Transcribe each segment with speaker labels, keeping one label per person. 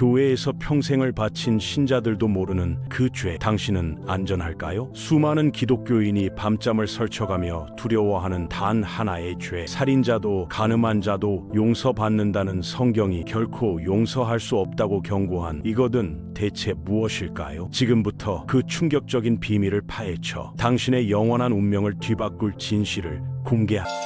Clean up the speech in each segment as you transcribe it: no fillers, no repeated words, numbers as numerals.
Speaker 1: 교회에서 평생을 바친 신자들도 모르는 그 죄, 당신은 안전할까요? 수많은 기독교인이 밤잠을 설쳐가며 두려워하는 단 하나의 죄, 살인자도 가늠한 자도 용서받는다는 성경이 결코 용서할 수 없다고 경고한 이것은 대체 무엇일까요? 지금부터 그 충격적인 비밀을 파헤쳐 당신의 영원한 운명을 뒤바꿀 진실을 공개합니다.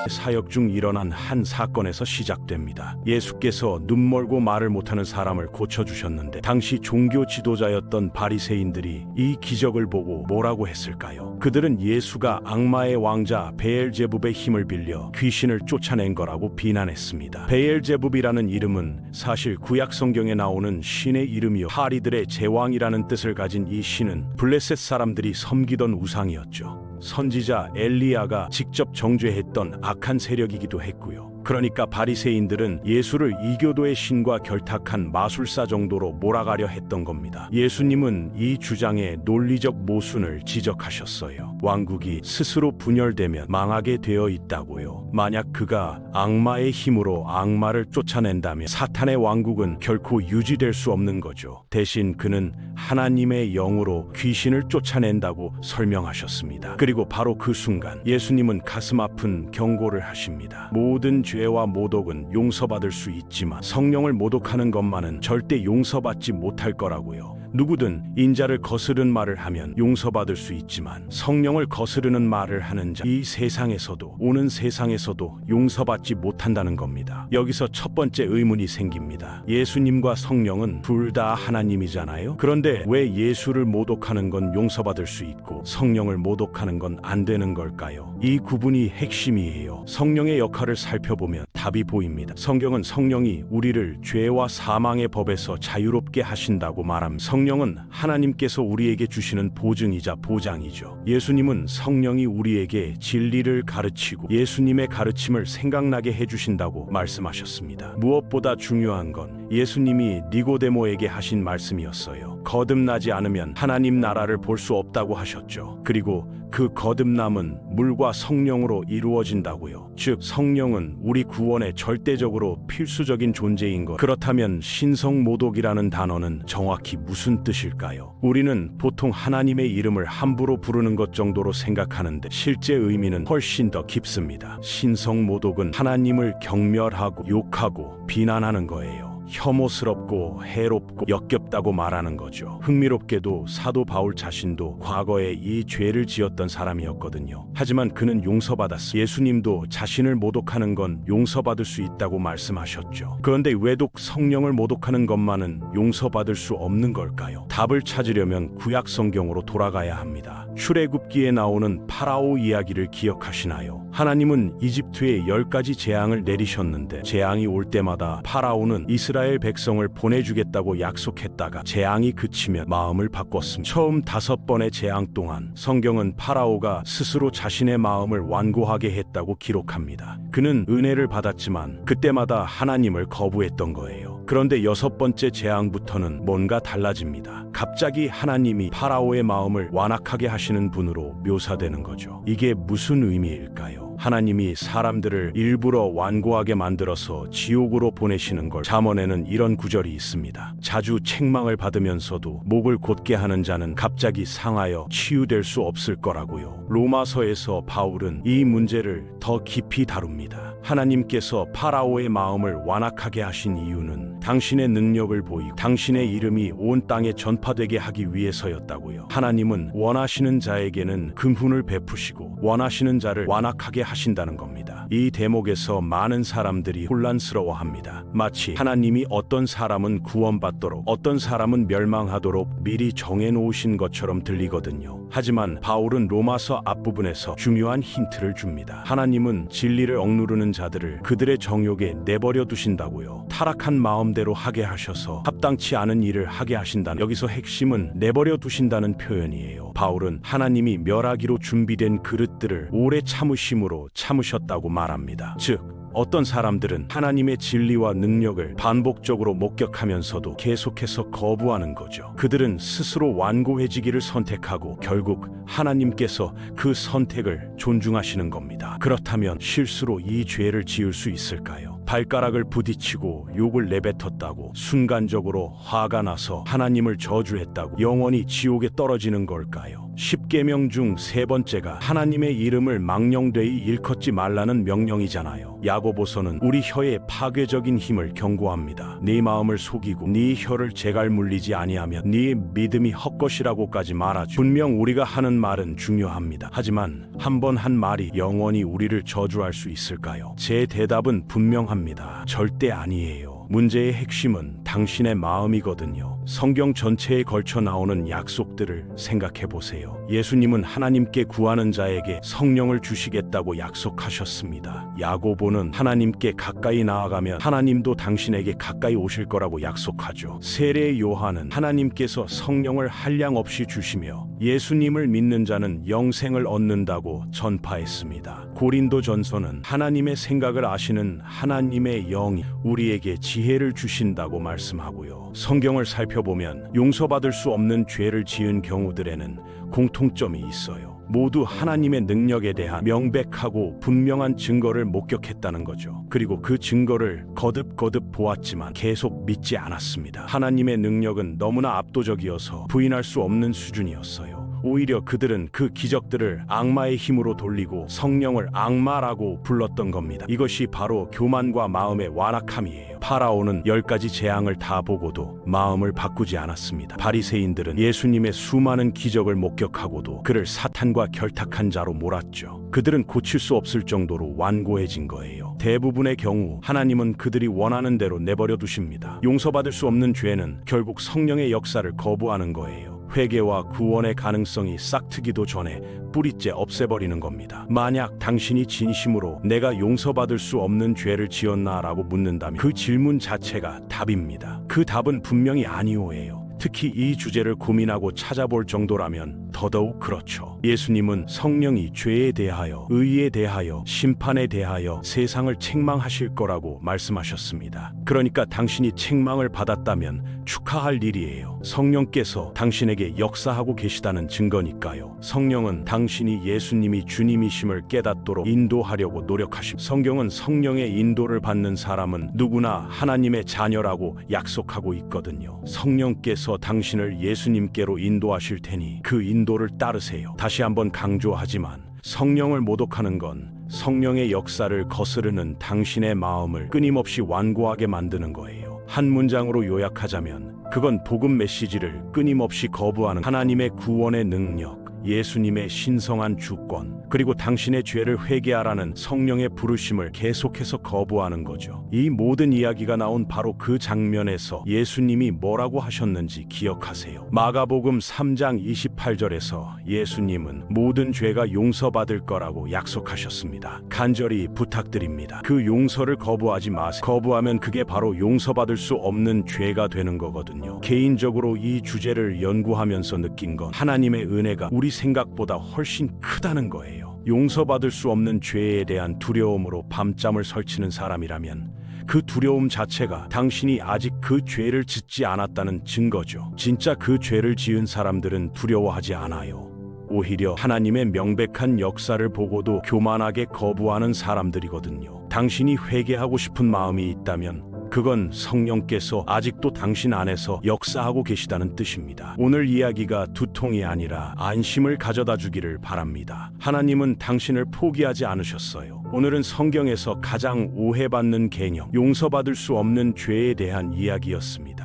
Speaker 1: 사역 중 일어난 한 사건에서 시작됩니다. 예수께서 눈멀고 말을 못하는 사람을 고쳐주셨는데 당시 종교 지도자였던 바리새인들이 이 기적을 보고 뭐라고 했을까요? 그들은 예수가 악마의 왕자 베엘제붑의 힘을 빌려 귀신을 쫓아낸 거라고 비난했습니다. 베엘제붑이라는 이름은 사실 구약 성경에 나오는 신의 이름이요, 파리들의 제왕이라는 뜻을 가진 이 신은 블레셋 사람들이 섬기던 우상이었죠. 선지자 엘리야가 직접 정죄했던 악한 세력이기도 했고요. 그러니까 바리새인들은 예수를 이교도의 신과 결탁한 마술사 정도로 몰아가려 했던 겁니다. 예수님은 이 주장에 논리적 모순을 지적하셨어요. 왕국이 스스로 분열되면 망하게 되어 있다고요. 만약 그가 악마의 힘으로 악마를 쫓아낸다면 사탄의 왕국은 결코 유지될 수 없는 거죠. 대신 그는 하나님의 영으로 귀신을 쫓아낸다고 설명하셨습니다. 그리고 바로 그 순간 예수님은 가슴 아픈 경고를 하십니다. 모든 죄와 모독은 용서받을 수 있지만 성령을 모독하는 것만은 절대 용서받지 못할 거라고요. 누구든 인자를 거스른 말을 하면 용서받을 수 있지만 성령을 거스르는 말을 하는 자, 이 세상에서도 오는 세상에서도 용서받지 못한다는 겁니다. 여기서 첫 번째 의문이 생깁니다. 예수님과 성령은 둘 다 하나님이잖아요. 그런데 왜 예수를 모독하는 건 용서받을 수 있고 성령을 모독하는 건 안 되는 걸까요? 이 구분이 핵심이에요. 성령의 역할을 살펴보면 답이 보입니다. 성경은 성령이 우리를 죄와 사망의 법에서 자유롭게 하신다고 말합니다. 성령은 하나님께서 우리에게 주시는 보증이자 보장이죠. 예수님은 성령이 우리에게 진리를 가르치고 예수님의 가르침을 생각나게 해주신다고 말씀하셨습니다. 무엇보다 중요한 건 예수님이 니고데모에게 하신 말씀이었어요. 거듭나지 않으면 하나님 나라를 볼 수 없다고 하셨죠. 그리고 그 거듭남은 물과 성령으로 이루어진다고요. 즉 성령은 우리 구원에 절대적으로 필수적인 존재인 것. 그렇다면 신성모독이라는 단어는 정확히 무슨 뜻일까요? 우리는 보통 하나님의 이름을 함부로 부르는 것 정도로 생각하는데 실제 의미는 훨씬 더 깊습니다. 신성모독은 하나님을 경멸하고 욕하고 비난하는 거예요. 혐오스럽고 해롭고 역겹다고 말하는 거죠. 흥미롭게도 사도 바울 자신도 과거에 이 죄를 지었던 사람이었거든요. 하지만 그는 용서받았어요. 예수님도 자신을 모독하는 건 용서받을 수 있다고 말씀하셨죠. 그런데 왜독 성령을 모독하는 것만은 용서받을 수 없는 걸까요? 답을 찾으려면 구약 성경으로 돌아가야 합니다. 출애굽기에 나오는 파라오 이야기를 기억하시나요? 하나님은 이집트에 10가지 재앙을 내리셨는데 재앙이 올 때마다 파라오는 이스라엘 백성을 보내주겠다고 약속했다가 재앙이 그치면 마음을 바꿨습니다. 처음 5번의 재앙 동안 성경은 파라오가 스스로 자신의 마음을 완고하게 했다고 기록합니다. 그는 은혜를 받았지만 그때마다 하나님을 거부했던 거예요. 그런데 6번째 재앙부터는 뭔가 달라집니다. 갑자기 하나님이 파라오의 마음을 완악하게 하시는 분으로 묘사되는 거죠. 이게 무슨 의미일까요? 하나님이 사람들을 일부러 완고하게 만들어서 지옥으로 보내시는 걸 잠언에는 이런 구절이 있습니다. 자주 책망을 받으면서도 목을 곧게 하는 자는 갑자기 상하여 치유될 수 없을 거라고요. 로마서에서 바울은 이 문제를 더 깊이 다룹니다. 하나님께서 파라오의 마음을 완악하게 하신 이유는 당신의 능력을 보이고 당신의 이름이 온 땅에 전파되게 하기 위해서였다고요. 하나님은 원하시는 자에게는 금훈을 베푸시고 원하시는 자를 완악하게 하신다는 겁니다. 이 대목에서 많은 사람들이 혼란스러워합니다. 마치 하나님이 어떤 사람은 구원받도록 어떤 사람은 멸망하도록 미리 정해놓으신 것처럼 들리거든요. 하지만 바울은 로마서 앞부분에서 중요한 힌트를 줍니다. 하나님은 진리를 억누르는 자들을 그들의 정욕에 내버려 두신다고요. 타락한 마음대로 하게 하셔서 합당치 않은 일을 하게 하신다는, 여기서 핵심은 내버려 두신다는 표현이에요. 바울은 하나님이 멸하기로 준비된 그릇들을 오래 참으심으로 참으셨다고 말합니다. 즉 어떤 사람들은 하나님의 진리와 능력을 반복적으로 목격하면서도 계속해서 거부하는 거죠. 그들은 스스로 완고해지기를 선택하고 결국 하나님께서 그 선택을 존중하시는 겁니다. 그렇다면 실수로 이 죄를 지을 수 있을까요? 발가락을 부딪히고 욕을 내뱉었다고 순간적으로 화가 나서 하나님을 저주했다고 영원히 지옥에 떨어지는 걸까요? 10계명 중 세 번째가 하나님의 이름을 망령되이 일컫지 말라는 명령이잖아요. 야고보서는 우리 혀의 파괴적인 힘을 경고합니다. 네 마음을 속이고 네 혀를 재갈 물리지 아니하면 네 믿음이 헛것이라고까지 말하죠. 분명 우리가 하는 말은 중요합니다. 하지만 한 번 한 말이 영원히 우리를 저주할 수 있을까요? 제 대답은 분명합니다. 절대 아니에요. 문제의 핵심은 당신의 마음이거든요. 성경 전체에 걸쳐 나오는 약속들을 생각해 보세요. 예수님은 하나님께 구하는 자에게 성령을 주시겠다고 약속하셨습니다. 야고보는 하나님께 가까이 나아가면 하나님도 당신에게 가까이 오실 거라고 약속하죠. 세례 요한은 하나님께서 성령을 한량 없이 주시며 예수님을 믿는 자는 영생을 얻는다고 전파했습니다. 고린도전서는 하나님의 생각을 아시는 하나님의 영이 우리에게 지혜를 주신다고 말씀하고요. 성경을 살펴보면 용서받을 수 없는 죄를 지은 경우들에는 공통점이 있어요. 모두 하나님의 능력에 대한 명백하고 분명한 증거를 목격했다는 거죠. 그리고 그 증거를 거듭거듭 보았지만 계속 믿지 않았습니다. 하나님의 능력은 너무나 압도적이어서 부인할 수 없는 수준이었어요. 오히려 그들은 그 기적들을 악마의 힘으로 돌리고 성령을 악마라고 불렀던 겁니다. 이것이 바로 교만과 마음의 완악함이에요. 파라오는 10가지 재앙을 다 보고도 마음을 바꾸지 않았습니다. 바리새인들은 예수님의 수많은 기적을 목격하고도 그를 사탄과 결탁한 자로 몰았죠. 그들은 고칠 수 없을 정도로 완고해진 거예요. 대부분의 경우 하나님은 그들이 원하는 대로 내버려 두십니다. 용서받을 수 없는 죄는 결국 성령의 역사를 거부하는 거예요. 회개와 구원의 가능성이 싹트기도 전에 뿌리째 없애버리는 겁니다. 만약 당신이 진심으로 내가 용서받을 수 없는 죄를 지었나라고 묻는다면 그 질문 자체가 답입니다. 그 답은 분명히 아니오예요. 특히 이 주제를 고민하고 찾아볼 정도라면 더더욱 그렇죠. 예수님은 성령이 죄에 대하여, 의에 대하여, 심판에 대하여 세상을 책망하실 거라고 말씀하셨습니다. 그러니까 당신이 책망을 받았다면 축하할 일이에요. 성령께서 당신에게 역사하고 계시다는 증거니까요. 성령은 당신이 예수님이 주님이심을 깨닫도록 인도하려고 노력하십니다. 성경은 성령의 인도를 받는 사람은 누구나 하나님의 자녀라고 약속하고 있거든요. 성령께서 당신을 예수님께로 인도하실 테니 그 인도를 따르세요. 다시 한번 강조하지만 성령을 모독하는 건 성령의 역사를 거스르는 당신의 마음을 끊임없이 완고하게 만드는 거예요. 한 문장으로 요약하자면 그건 복음 메시지를 끊임없이 거부하는 하나님의 구원의 능력, 예수님의 신성한 주권, 그리고 당신의 죄를 회개하라는 성령의 부르심을 계속해서 거부하는 거죠. 이 모든 이야기가 나온 바로 그 장면에서 예수님이 뭐라고 하셨는지 기억하세요. 마가복음 3장 28절에서 예수님은 모든 죄가 용서받을 거라고 약속하셨습니다. 간절히 부탁드립니다. 그 용서를 거부하지 마세요. 거부하면 그게 바로 용서받을 수 없는 죄가 되는 거거든요. 개인적으로 이 주제를 연구하면서 느낀 건 하나님의 은혜가 우리 생각보다 훨씬 크다는 거예요. 용서받을 수 없는 죄에 대한 두려움으로 밤잠을 설치는 사람이라면 그 두려움 자체가 당신이 아직 그 죄를 짓지 않았다는 증거죠. 진짜 그 죄를 지은 사람들은 두려워하지 않아요. 오히려 하나님의 명백한 역사를 보고도 교만하게 거부하는 사람들이거든요. 당신이 회개하고 싶은 마음이 있다면 그건 성령께서 아직도 당신 안에서 역사하고 계시다는 뜻입니다. 오늘 이야기가 두통이 아니라 안심을 가져다 주기를 바랍니다. 하나님은 당신을 포기하지 않으셨어요. 오늘은 성경에서 가장 오해받는 개념, 용서받을 수 없는 죄에 대한 이야기였습니다.